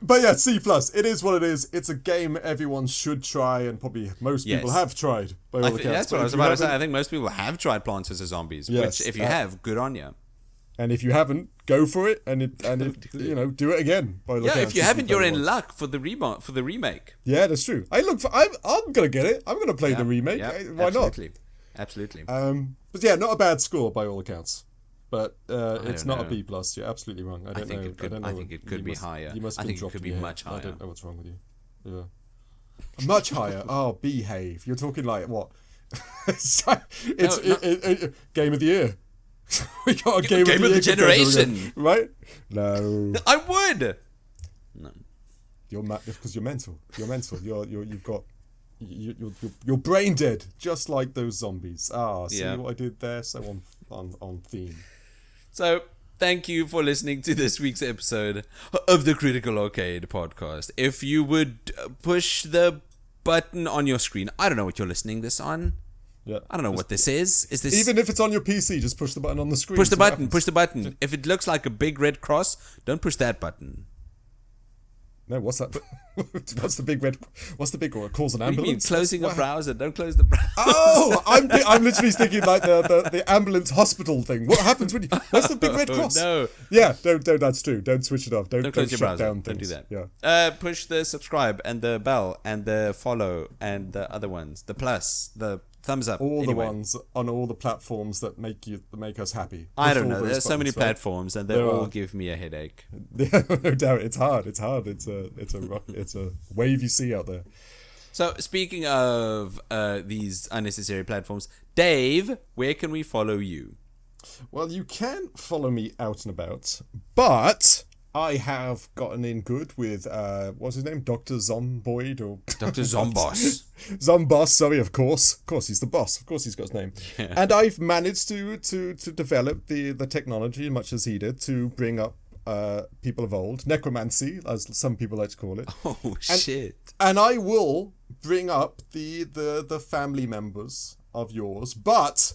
But yeah, C+. It is what it is. It's a game everyone should try, and probably most people have tried. By all accounts. That's what I was about to say. I think most people have tried Plants vs Zombies. Yes, which, if you have, good on you. And if you haven't, go for it, and do it again. If you haven't, you're in luck for the remake. Yeah, that's true. I'm gonna get it. I'm gonna play the remake. Yeah, why Absolutely. But yeah, not a bad score by all accounts. But it's not a B+. You're absolutely wrong. I think it could be higher. You must I think it could be much higher. I don't know what's wrong with you. Yeah, much higher. Oh, behave. You're talking like what? It's game of the year. We got a game of the generation, right? No, I would. No, you're because you're mental. You're mental. You're brain dead, just like those zombies. See what I did there? So on theme. So thank you for listening to this week's episode of the Critical Arcade podcast. If you would push the button on your screen, I don't know what you're listening this on. Yeah. I don't know what this is. Is this even if it's on your PC? Just push the button on the screen. Push the button. Push the button. If it looks like a big red cross, don't push that button. No, what's that? What's the big red? What's the big one? Calls an ambulance. What do you mean, closing a browser? Don't close the browser. Oh, I'm literally thinking like the ambulance hospital thing. What happens when you? What's the big red cross? No. Yeah, don't. That's true. Don't switch it off. Don't close your shut browser. down Don't things. do that. Yeah. Push the subscribe and the bell and the follow and the other ones, the plus, the thumbs up. All the ones on all the platforms that make us happy. I don't know. There's so many platforms, and they all give me a headache. Yeah, no doubt. It's hard. It's a wave you see out there. So speaking of these unnecessary platforms, Dave, where can we follow you? Well, you can follow me out and about, but I have gotten in good with what's his name, Dr. Zomboid or Dr. Zomboss. Zomboss, sorry, of course he's the boss. Of course he's got his name. Yeah. And I've managed to develop the technology much as he did to bring up people of old, necromancy, as some people like to call it. Oh shit! And I will bring up the family members of yours, but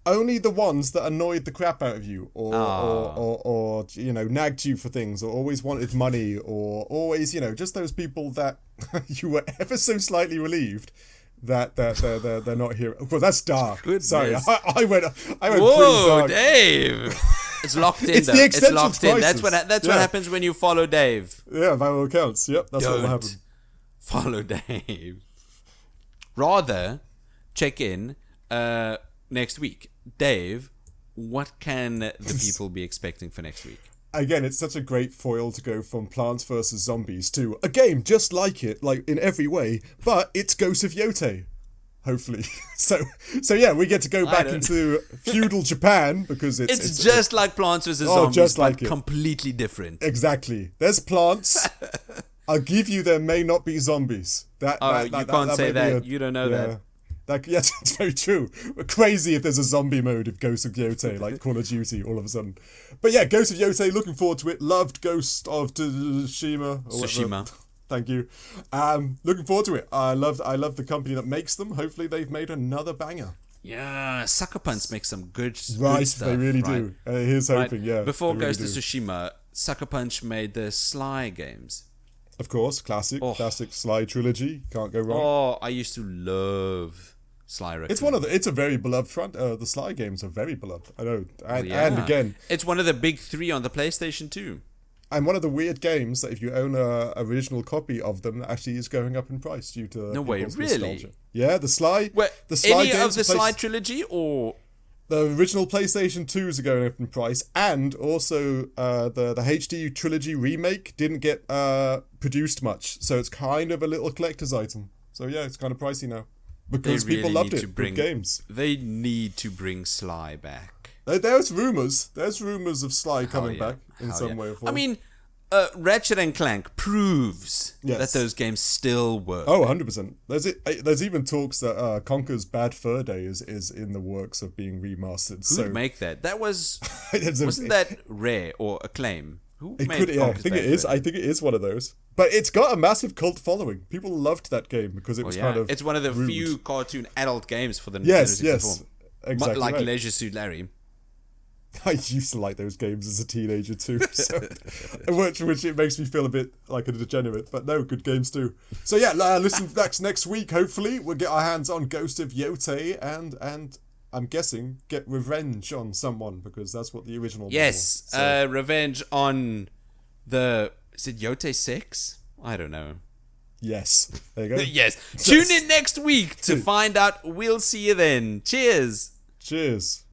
only the ones that annoyed the crap out of you, or you know, nagged you for things, or always wanted money, or always, you know, just those people that you were ever so slightly relieved that they're not here. Well, that's dark. Goodness. Sorry, I went Whoa, pretty dark. Dave! It's locked in. It's though. the It's locked in. That's what happens when you follow Dave. Yeah, by all accounts. Yep, that's what will happen. Follow Dave. Rather, check in next week. Dave, what can the people be expecting for next week? Again, it's such a great foil to go from Plants vs. Zombies to a game just like it, like in every way, but it's Ghost of Yotei, hopefully. So yeah, we get to go back into feudal Japan because it's just like Plants vs. Zombies, just like but completely different. Exactly. There's plants. I'll give you there may not be zombies. You can't say that. You don't know that. Yes, it's very true. Crazy if there's a zombie mode of Ghost of Yotei, like Call of Duty, all of a sudden. But yeah, Ghost of Yotei, looking forward to it. Loved Ghost of Tsushima. Thank you. Looking forward to it. I love the company that makes them. Hopefully they've made another banger. Yeah, Sucker Punch makes some good stuff. They really do. Here's hoping, yeah. Before Ghost of Tsushima, Sucker Punch made the Sly games. Of course, classic Sly trilogy. Can't go wrong. Oh, I used to love Sly Rick. It's a very beloved the Sly games are very beloved. I know. And again, it's one of the big three on the PlayStation 2. And one of the weird games that if you own a original copy of them actually is going up in price due to nostalgia. Yeah, the Sly. Any of the Sly trilogy or the original PlayStation 2s are going up in price, and also the HD trilogy remake didn't get produced much, so it's kind of a little collector's item. So yeah, it's kind of pricey now because people loved it. Good games. They need to bring Sly back. There's rumors. There's rumors of Sly coming back in some way or form. I mean, Ratchet and Clank proves that those games still work. Oh, 100%. There's even talks that Conker's Bad Fur Day is in the works of being remastered. Who'd make that? That was wasn't that Rare or Acclaim? Who made I think it is. I think it is one of those. But it's got a massive cult following. People loved that game because it was kind of it's one of the few cartoon adult games for the Nintendo 64. Yes, exactly. Like Leisure Suit Larry. I used to like those games as a teenager too, so, which it makes me feel a bit like a degenerate, but no, good games too. So yeah, listen, next week, hopefully, we'll get our hands on Ghost of Yotei and I'm guessing get revenge on someone because that's what the original was. Yes, revenge on is it Yotei 6? I don't know. Yes, there you go. Yes, tune in next week to find out. We'll see you then. Cheers. Cheers.